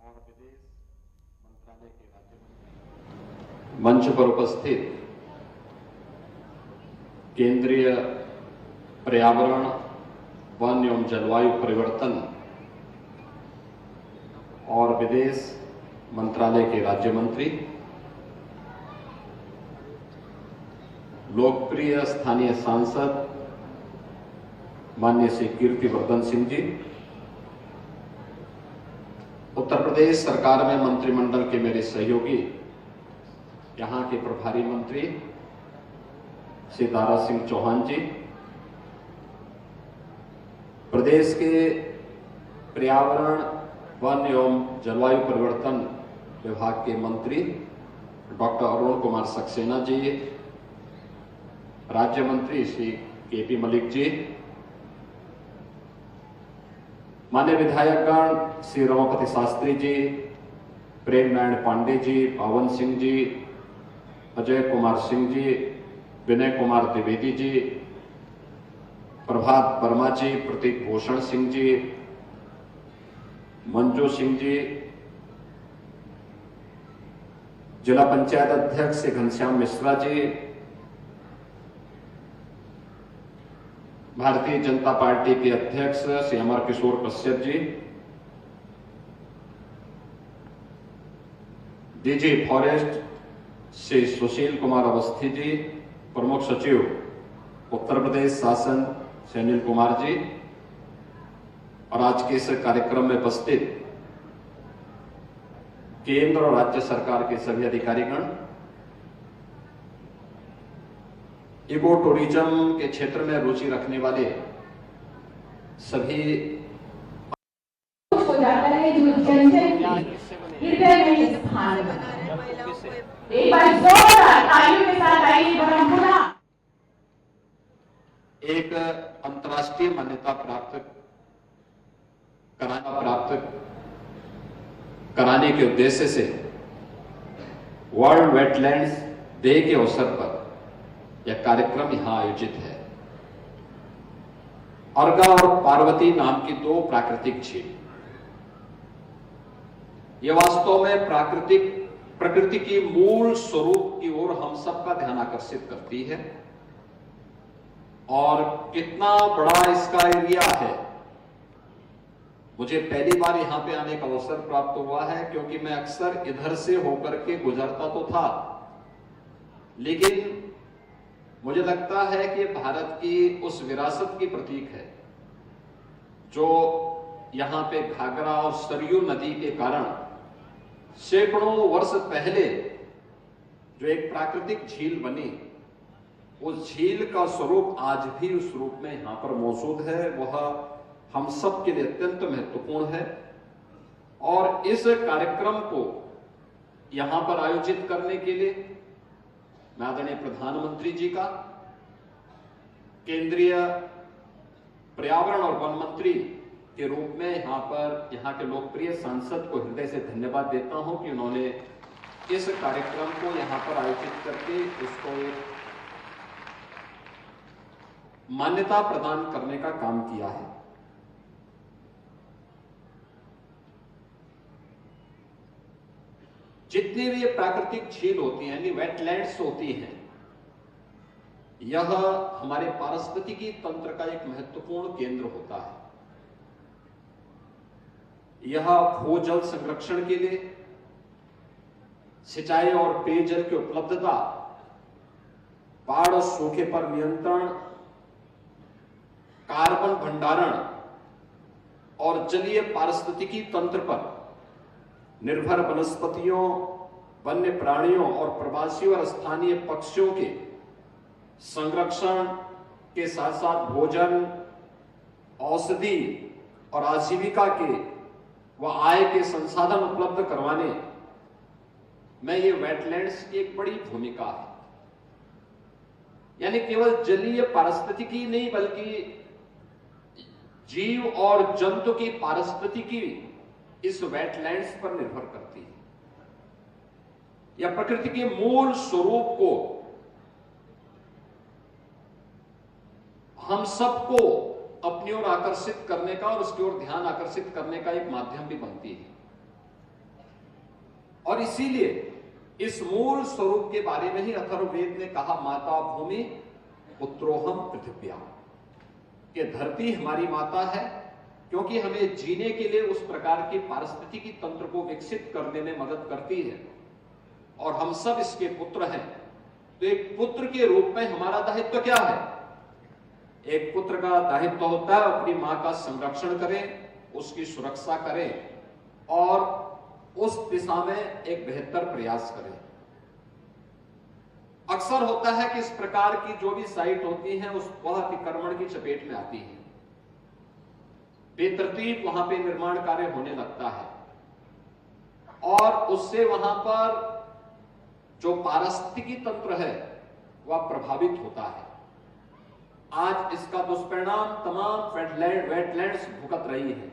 और विदेश मंत्रालय के राज्य मंत्री, मंच पर उपस्थित केंद्रीय पर्यावरण, वन एवं जलवायु परिवर्तन और विदेश मंत्रालय के राज्य मंत्री, लोकप्रिय स्थानीय सांसद माननीय श्री कीर्तिवर्धन सिंह जी, उत्तर प्रदेश सरकार में मंत्रिमंडल के मेरे सहयोगी, यहां के प्रभारी मंत्री श्री दारा सिंह चौहान जी, प्रदेश के पर्यावरण, वन एवं जलवायु परिवर्तन विभाग के मंत्री डॉक्टर अरुण कुमार सक्सेना जी, राज्य मंत्री श्री केपी मलिक जी, मान्य विधायकगण श्री रमापति शास्त्री जी, प्रेम नारायण पांडे जी, पावन सिंह जी, अजय कुमार सिंह जी, विनय कुमार द्विवेदी जी, प्रभात वर्मा जी, प्रतीक भूषण सिंह जी, मंजू सिंह जी, जिला पंचायत अध्यक्ष श्री घनश्याम मिश्रा जी, भारतीय जनता पार्टी के अध्यक्ष श्री अमर किशोर कश्यप जी, डीजी फॉरेस्ट श्री सुशील कुमार अवस्थी जी, प्रमुख सचिव उत्तर प्रदेश शासन श्री अनिल कुमार जी, और आज के इस कार्यक्रम में उपस्थित केंद्र और राज्य सरकार के सभी अधिकारीगण, इको टूरिज्म के क्षेत्र में रुचि रखने वाले सभी हो जाता है जो जनजन हृदय में स्थान बना। एक बार जोरदार तालियों के साथ आइए ब्रह्मपुरा। एक अंतर्राष्ट्रीय मान्यता प्राप्त कराने के उद्देश्य से वर्ल्ड वेटलैंड्स डे के अवसर पर यह कार्यक्रम यहां आयोजित है। अर्गा और पार्वती नाम की दो प्राकृतिक झील, यह वास्तव में प्रकृति की मूल स्वरूप की ओर हम सबका ध्यान आकर्षित करती है। और कितना बड़ा इसका एरिया है, मुझे पहली बार यहां पे आने का अवसर प्राप्त हुआ है, क्योंकि मैं अक्सर इधर से होकर के गुजरता तो था, लेकिन मुझे लगता है कि भारत की उस विरासत की प्रतीक है जो यहां पे घाघरा और सरयू नदी के कारण सैकड़ों वर्ष पहले जो एक प्राकृतिक झील बनी, उस झील का स्वरूप आज भी उस रूप में यहां पर मौजूद है। वह हम सब के लिए अत्यंत महत्वपूर्ण है। और इस कार्यक्रम को यहां पर आयोजित करने के लिए मैं आदरणीय प्रधानमंत्री जी का, केंद्रीय पर्यावरण और वन मंत्री के रूप में यहां के लोकप्रिय सांसद को हृदय से धन्यवाद देता हूं कि उन्होंने इस कार्यक्रम को यहां पर आयोजित करके उसको एक मान्यता प्रदान करने का काम किया है। जितनी भी ये प्राकृतिक झील होती हैं, यानी वेटलैंड्स होती हैं, यह हमारे पारिस्थितिकी तंत्र का एक महत्वपूर्ण केंद्र होता है। यह भूजल संरक्षण के लिए, सिंचाई और पेयजल की उपलब्धता, बाढ़ और सूखे पर नियंत्रण, कार्बन भंडारण और जलीय पारिस्थितिकी तंत्र पर निर्भर वनस्पतियों, वन्य प्राणियों और प्रवासी और स्थानीय पक्षियों के संरक्षण के साथ साथ भोजन, औषधि और आजीविका के व आय के संसाधन उपलब्ध करवाने में ये वेटलैंड्स की एक बड़ी भूमिका है। यानी केवल जलीय पारिस्थितिकी नहीं, बल्कि जीव और जंतु की पारिस्थितिकी इस वेटलैंड्स पर निर्भर करती है। यह प्रकृति के मूल स्वरूप को हम सबको अपनी ओर आकर्षित करने का और उसकी ओर ध्यान आकर्षित करने का एक माध्यम भी बनती है। और इसीलिए इस मूल स्वरूप के बारे में ही अथर्ववेद ने कहा, माता भूमि पुत्रोहम पृथिव्या, कि धरती हमारी माता है, क्योंकि हमें जीने के लिए उस प्रकार की पारिस्थितिकी तंत्र को विकसित करने में मदद करती है, और हम सब इसके पुत्र हैं। तो एक पुत्र के रूप में हमारा दायित्व क्या है? एक पुत्र का दायित्व होता है अपनी मां का संरक्षण करें, उसकी सुरक्षा करें और उस दिशा में एक बेहतर प्रयास करें। अक्सर होता है कि इस प्रकार की जो भी साइट होती है उस वह अतिक्रमण की चपेट में आती है, बेतरतीब वहां पे निर्माण कार्य होने लगता है और उससे वहां पर जो पारिस्थितिकी तंत्र है वह प्रभावित होता है। आज इसका दुष्परिणाम तमाम वेटलैंड्स भुगत रही है।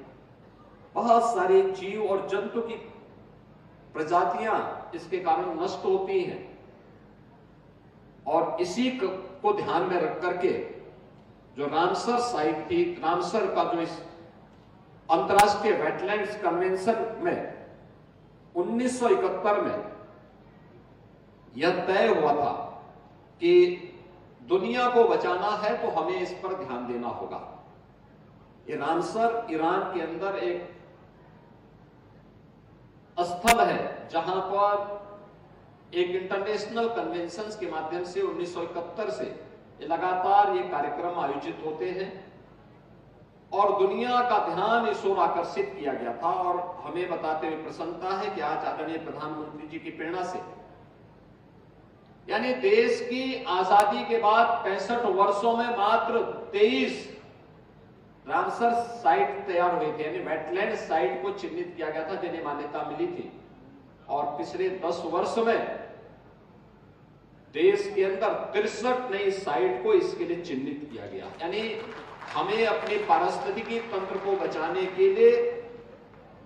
बहुत सारे जीव और जंतु की प्रजातियां इसके कारण नष्ट होती हैं, और इसी को ध्यान में रख करके जो रामसर साइट थी, रामसर का जो इस अंतर्राष्ट्रीय वेटलैंड्स कन्वेंशन में 1971 में यह तय हुआ था कि दुनिया को बचाना है तो हमें इस पर ध्यान देना होगा। ये रामसर ईरान के अंदर एक स्थल है जहां पर एक इंटरनेशनल कन्वेंशन के माध्यम से 1971 से लगातार ये कार्यक्रम आयोजित होते हैं और दुनिया का ध्यान इस ओर आकर्षित किया गया था। और हमें बताते हुए प्रसन्नता है कि आज आदरणीय प्रधानमंत्री जी की प्रेरणा से, यानी देश की आजादी के बाद 65 वर्षों में मात्र 23 रामसर साइट तैयार हुई थी, यानी वेटलैंड साइट को चिन्हित किया गया था जिन्हें मान्यता मिली थी। और पिछले 10 वर्ष में देश के अंदर 63 नई साइट को इसके लिए चिन्हित किया गया। यानी हमें अपने पारिस्थितिकी तंत्र को बचाने के लिए,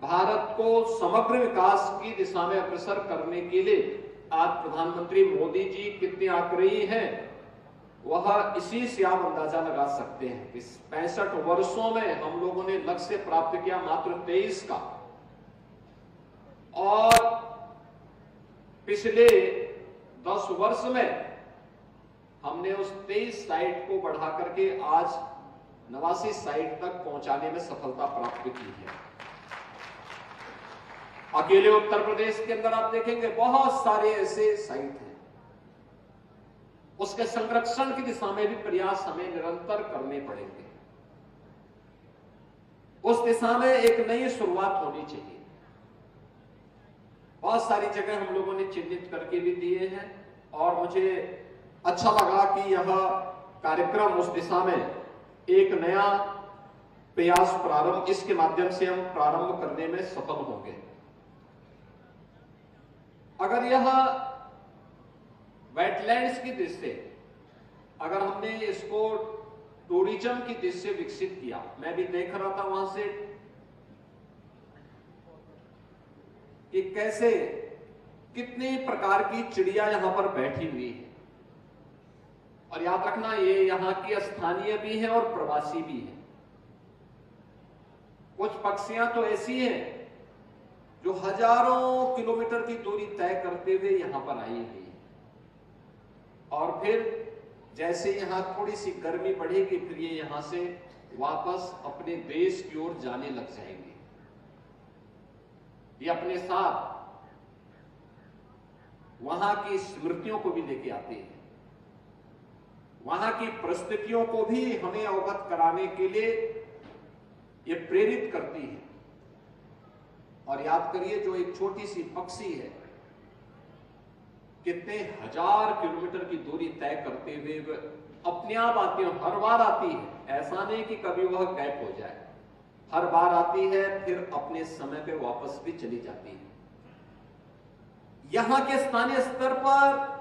भारत को समग्र विकास की दिशा में अग्रसर करने के लिए आज प्रधानमंत्री मोदी जी कितने आग्रही हैं, वह इसी से आप अंदाजा लगा सकते हैं। इस 65 वर्षों में हम लोगों ने लक्ष्य प्राप्त किया मात्र 23 का, और पिछले 10 वर्ष में हमने उस 23 साइट को बढ़ा करके आज 89 साइट तक पहुंचाने में सफलता प्राप्त की है। अकेले उत्तर प्रदेश के अंदर आप देखेंगे बहुत सारे ऐसे साइट हैं। उसके संरक्षण की दिशा में भी प्रयास हमें निरंतर करने पड़ेंगे। उस दिशा में एक नई शुरुआत होनी चाहिए। बहुत सारी जगह हम लोगों ने चिन्हित करके भी दिए हैं और मुझे अच्छा लगा कि यह कार्यक्रम उस दिशा में एक नया प्रयास प्रारंभ, इसके माध्यम से हम प्रारंभ करने में सफल होंगे। अगर यह वेटलैंड्स की दृष्टि से, अगर हमने इसको टूरिज्म की दृष्टि से विकसित किया, मैं भी देख रहा था वहां से कि कैसे कितने प्रकार की चिड़िया यहां पर बैठी हुई है। और याद रखना, ये यहां की स्थानीय भी है और प्रवासी भी है। कुछ पक्षियां तो ऐसी हैं जो हजारों किलोमीटर की दूरी तय करते हुए यहां पर आई हुई है, और फिर जैसे यहां थोड़ी सी गर्मी बढ़ेगी फिर ये यहां से वापस अपने देश की ओर जाने लग जाएंगे। ये अपने साथ वहां की स्मृतियों को भी लेके आते हैं, वहां की परिस्थितियों को भी हमें अवगत कराने के लिए ये प्रेरित करती है। और याद करिए, जो एक छोटी सी पक्षी है कितने हजार किलोमीटर की दूरी तय करते हुए अपने आप आती है, हर बार आती है। ऐसा नहीं कि कभी वह गैप हो जाए, हर बार आती है फिर अपने समय पे वापस भी चली जाती है। यहां के स्थानीय स्तर पर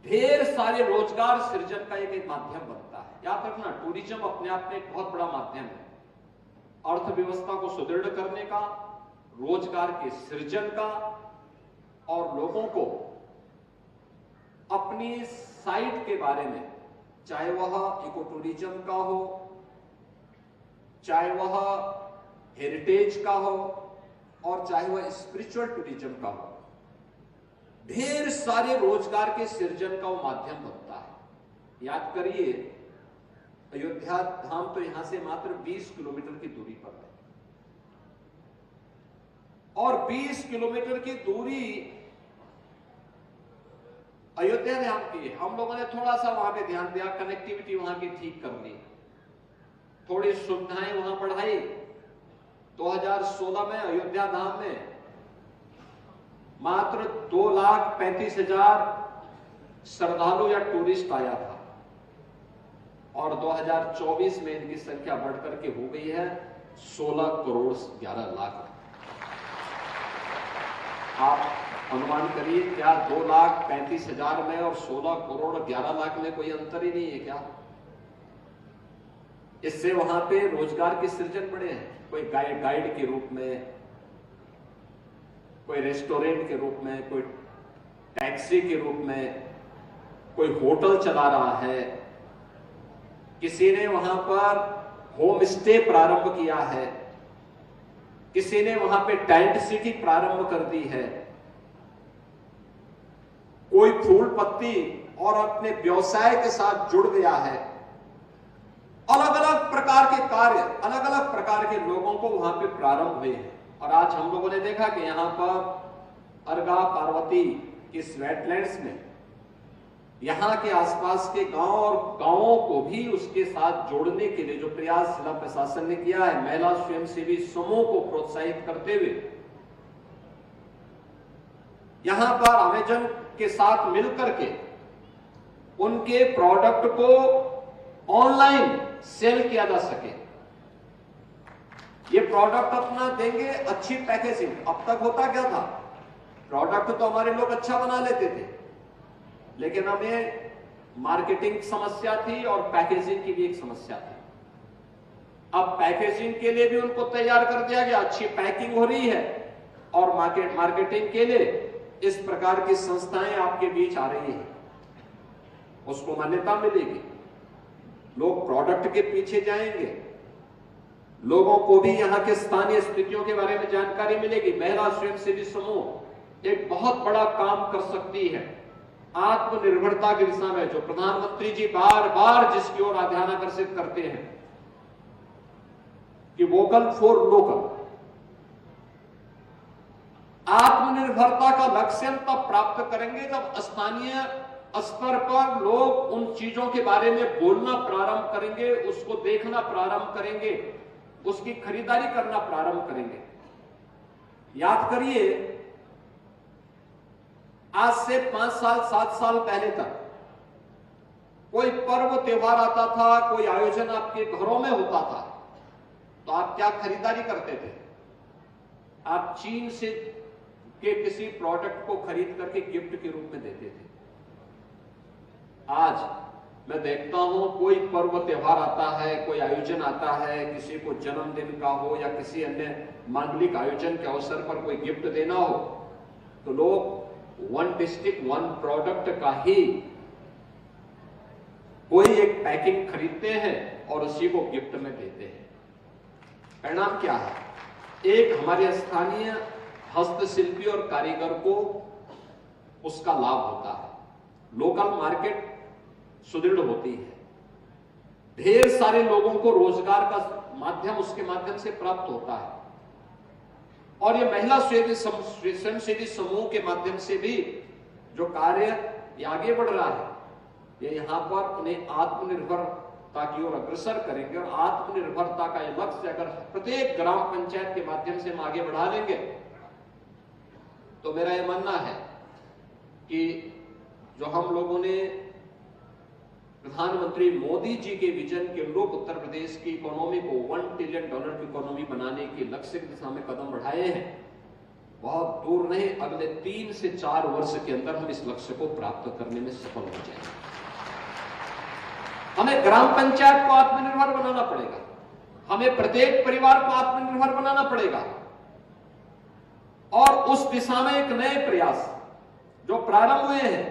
ढेर सारे रोजगार सृजन का एक माध्यम बनता है। याद रखना, टूरिज्म अपने आप में एक बहुत बड़ा माध्यम है अर्थव्यवस्था को सुदृढ़ करने का, रोजगार के सृजन का, और लोगों को अपनी साइट के बारे में, चाहे वह इको टूरिज्म का हो, चाहे वह हेरिटेज का हो, और चाहे वह स्पिरिचुअल टूरिज्म का हो, ढेर सारे रोजगार के सृजन का वो माध्यम बनता है। याद करिए, अयोध्या धाम तो यहां से मात्र 20 किलोमीटर की दूरी पर है, और 20 किलोमीटर की दूरी अयोध्या धाम की। हम लोगों ने थोड़ा सा वहां पे ध्यान दिया, कनेक्टिविटी वहां की ठीक कर ली, थोड़ी सुविधाएं वहां बढ़ाई। 2016 में अयोध्या धाम में मात्र 2,35,000 श्रद्धालु या टूरिस्ट आया था, और 2024 में इनकी संख्या बढ़कर के हो गई है 16 करोड़ 11 लाख। आप अनुमान करिए, क्या 2,35,000 में और 16 करोड़ 11 लाख में कोई अंतर ही नहीं है क्या? इससे वहां पे रोजगार के सृजन बढ़े हैं। कोई गाइड के रूप में, कोई रेस्टोरेंट के रूप में, कोई टैक्सी के रूप में, कोई होटल चला रहा है, किसी ने वहां पर होम स्टे प्रारंभ किया है, किसी ने वहां पे टेंट सिटी प्रारंभ कर दी है, कोई फूल पत्ती और अपने व्यवसाय के साथ जुड़ गया है। अलग अलग प्रकार के कार्य, अलग अलग प्रकार के लोगों को वहां पे प्रारंभ हुए हैं। और आज हम लोगों ने देखा कि यहां पर अर्गा पार्वती की वेटलैंड्स में यहां के आसपास के गांव और गांवों को भी उसके साथ जोड़ने के लिए जो प्रयास जिला प्रशासन ने किया है, महिला स्वयंसेवी समूह को प्रोत्साहित करते हुए यहां पर अमेजन के साथ मिलकर के उनके प्रोडक्ट को ऑनलाइन सेल किया जा सके। ये प्रोडक्ट अपना देंगे, अच्छी पैकेजिंग। अब तक होता क्या था, प्रोडक्ट तो हमारे लोग अच्छा बना लेते थे, लेकिन हमें मार्केटिंग समस्या थी और पैकेजिंग की भी एक समस्या थी। अब पैकेजिंग के लिए भी उनको तैयार कर दिया गया, अच्छी पैकिंग हो रही है, और मार्केटिंग के लिए इस प्रकार की संस्थाएं आपके बीच आ रही हैं, उसको मान्यता मिलेगी, लोग प्रोडक्ट के पीछे जाएंगे, लोगों को भी यहां के स्थानीय स्थितियों के बारे में जानकारी मिलेगी। महिला स्वयंसेवी समूह एक बहुत बड़ा काम कर सकती है आत्मनिर्भरता की दिशा में, जो प्रधानमंत्री जी बार बार जिसकी ओर ध्यान आकर्षित करते हैं कि वोकल फॉर लोकल। आत्मनिर्भरता का लक्ष्य तब प्राप्त करेंगे जब स्थानीय स्तर पर लोग उन चीजों के बारे में बोलना प्रारंभ करेंगे, उसको देखना प्रारंभ करेंगे, उसकी खरीदारी करना प्रारंभ करेंगे। याद करिए, आज से 5 साल 7 साल पहले तक कोई पर्व त्योहार आता था, कोई आयोजन आपके घरों में होता था, तो आप क्या खरीदारी करते थे? आप चीन से के किसी प्रोडक्ट को खरीद करके गिफ्ट के रूप में देते थे। आज मैं देखता हूं, कोई पर्व त्योहार आता है, कोई आयोजन आता है, किसी को जन्मदिन का हो या किसी अन्य मांगलिक आयोजन के अवसर पर कोई गिफ्ट देना हो, तो लोग 1 डिस्ट्रिक्ट 1 प्रोडक्ट का ही कोई एक पैकिंग खरीदते हैं और उसी को गिफ्ट में देते हैं। परिणाम क्या है? एक हमारे स्थानीय हस्तशिल्पी और कारीगर को उसका लाभ होता है, लोकल मार्केट सुदृढ़ होती है, ढेर सारे लोगों को रोजगार का माध्यम उसके माध्यम से प्राप्त होता है, और ये महिला स्वयंसेवी समूह के माध्यम से भी जो कार्य ये आगे बढ़ रहा है, ये यहां पर उन्हें आत्मनिर्भरता की ओर अग्रसर करेंगे। और आत्मनिर्भरता का ये लक्ष्य अगर प्रत्येक ग्राम पंचायत के माध्यम से हम आगे बढ़ा लेंगे, तो मेरा यह मानना है कि जो हम लोगों ने प्रधानमंत्री मोदी जी के विजन के लोग उत्तर प्रदेश की इकोनॉमी को $1 ट्रिलियन की इकोनॉमी बनाने के लक्ष्य की दिशा में कदम बढ़ाए हैं, बहुत दूर नहीं, अगले 3 से 4 वर्ष के अंदर हम इस लक्ष्य को प्राप्त करने में सफल हो जाएंगे। हमें ग्राम पंचायत को आत्मनिर्भर बनाना पड़ेगा, हमें प्रत्येक परिवार को आत्मनिर्भर बनाना पड़ेगा, और उस दिशा में एक नए प्रयास जो प्रारंभ हुए हैं,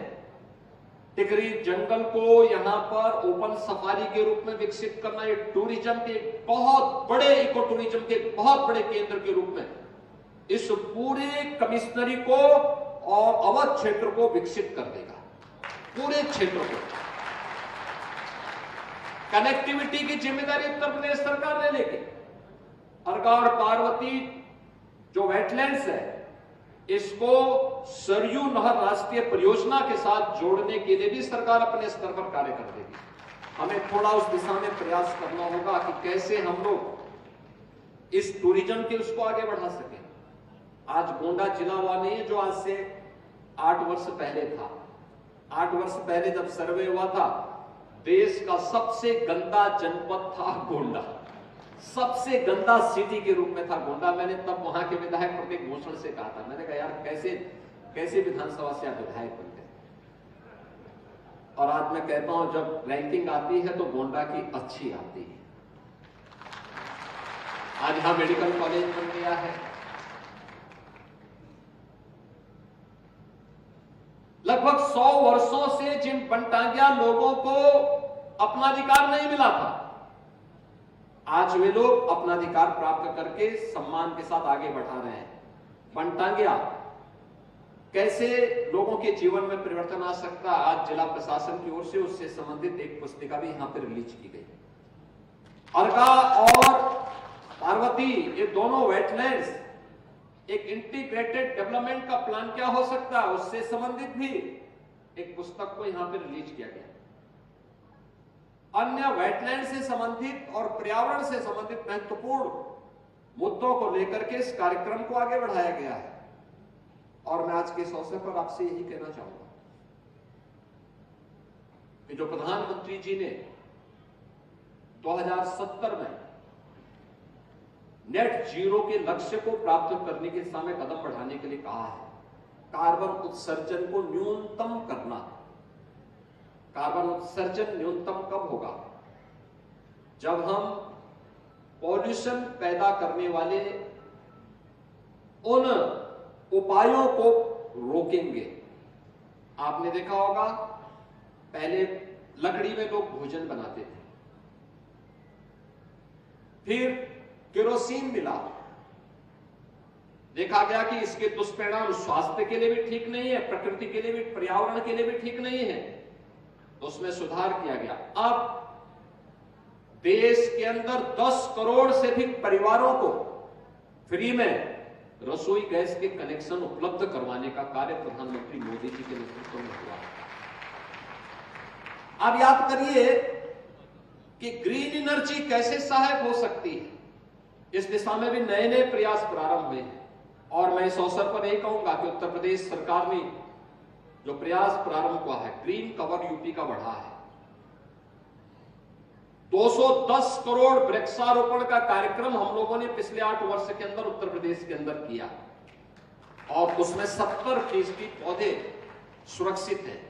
टिकरी जंगल को यहां पर ओपन सफारी के रूप में विकसित करना, ये टूरिज्म के बहुत बड़े, इको टूरिज्म के बहुत बड़े केंद्र के रूप में इस पूरे कमिश्नरी को और अवध क्षेत्र को विकसित कर देगा। पूरे क्षेत्र को कनेक्टिविटी की जिम्मेदारी उत्तर प्रदेश सरकार ने लेगी। अर्का और पार्वती जो वेटलैंड्स है, इसको सरयू नहर राष्ट्रीय परियोजना के साथ जोड़ने के लिए भी सरकार अपने स्तर पर कार्य कर देगी। हमें थोड़ा उस दिशा में प्रयास करना होगा कि कैसे हम लोग इस टूरिज्म के उसको आगे बढ़ा सकें। आज गोंडा जिला हुआ नहीं है जो आज से 8 वर्ष पहले था। 8 वर्ष पहले जब सर्वे हुआ था, देश का सबसे गंदा जनपद था गोंडा, सबसे गंदा सिटी के रूप में था गोंडा। मैंने तब वहां के विधायक प्रतीक भूषण से कहा था, मैंने कहा यार कैसे विधानसभा से आप विधायक बन गए। और आज मैं कहता हूं जब रैंकिंग आती है तो गोंडा की अच्छी आती है। आज यहां मेडिकल कॉलेज बन गया है। लगभग 100 वर्षों से जिन बनटांगिया लोगों को अपना अधिकार नहीं मिला था, आज वे लोग अपना अधिकार प्राप्त करके सम्मान के साथ आगे बढ़ा रहे हैं। बनटांगिया कैसे लोगों के जीवन में परिवर्तन आ सकता है, आज जिला प्रशासन की ओर से उससे संबंधित एक पुस्तिका भी यहां पर रिलीज की गई। अर्का और पार्वती ये दोनों वेटलैंड्स एक इंटीग्रेटेड डेवलपमेंट का प्लान क्या हो सकता है, उससे संबंधित भी एक पुस्तक को यहां पर रिलीज किया गया। अन्य वेटलैंड से संबंधित और पर्यावरण से संबंधित महत्वपूर्ण मुद्दों को लेकर के इस कार्यक्रम को आगे बढ़ाया गया है। और मैं आज के इस अवसर पर आपसे यही कहना चाहूंगा कि जो प्रधानमंत्री जी ने 2070 में नेट जीरो के लक्ष्य को प्राप्त करने की दिशा में कदम बढ़ाने के लिए कहा है, कार्बन उत्सर्जन को न्यूनतम करना। कार्बन उत्सर्जन न्यूनतम कब होगा? जब हम पॉल्यूशन पैदा करने वाले उन उपायों को रोकेंगे। आपने देखा होगा पहले लकड़ी में लोग भोजन बनाते थे, फिर केरोसिन मिला, देखा गया कि इसके दुष्परिणाम स्वास्थ्य के लिए भी ठीक नहीं है, प्रकृति के लिए भी, पर्यावरण के लिए भी ठीक नहीं है, तो उसमें सुधार किया गया। अब देश के अंदर 10 करोड़ से अधिक परिवारों को फ्री में रसोई गैस के कनेक्शन उपलब्ध करवाने का कार्य प्रधानमंत्री मोदी जी के नेतृत्व में हुआ। अब याद करिए कि ग्रीन एनर्जी कैसे सहायक हो सकती है, इस दिशा में भी नए नए प्रयास प्रारंभ हुए हैं। और मैं इस अवसर पर यही कहूंगा कि उत्तर प्रदेश सरकार ने जो प्रयास प्रारंभ हुआ है, ग्रीन कवर यूपी का बढ़ा है। 210 करोड़ वृक्षारोपण का कार्यक्रम हम लोगों ने पिछले 8 वर्ष के अंदर उत्तर प्रदेश के अंदर किया और उसमें 70% पौधे सुरक्षित हैं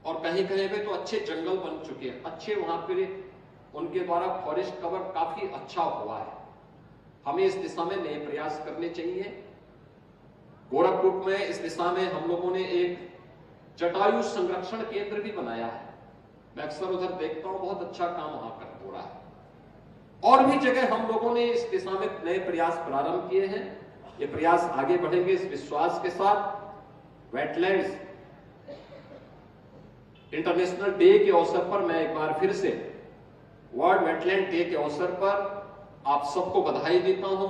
और कहीं कहीं पे तो अच्छे जंगल बन चुके हैं, अच्छे वहां पे उनके द्वारा फॉरेस्ट कवर काफी अच्छा हुआ है। हमें इस दिशा में नए प्रयास करने चाहिए। गोरखपुर में इस दिशा में हम लोगों ने एक जटायु संरक्षण केंद्र भी बनाया है। मैं अक्सर उधर देखता हूं, बहुत अच्छा काम वहां पर हो रहा है। और भी जगह हम लोगों ने इस दिशा में नए प्रयास प्रारंभ किए हैं। ये प्रयास आगे बढ़ेंगे इस विश्वास के साथ। वेटलैंड्स इंटरनेशनल डे के अवसर पर मैं एक बार फिर से वर्ल्ड वेटलैंड डे के अवसर पर आप सबको बधाई देता हूं।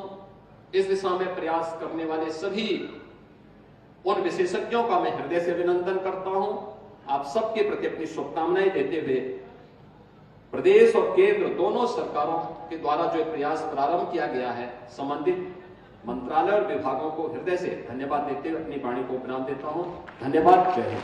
इस दिशा में प्रयास करने वाले सभी उन विशेषज्ञों का मैं हृदय से अभिनंदन करता हूं। आप सबके प्रति अपनी शुभकामनाएं देते हुए प्रदेश और केंद्र दोनों सरकारों के द्वारा जो प्रयास प्रारंभ किया गया है, संबंधित मंत्रालय और विभागों को हृदय से धन्यवाद देते हुए अपनी वाणी को विराम देता हूं। धन्यवाद। जय हिंद।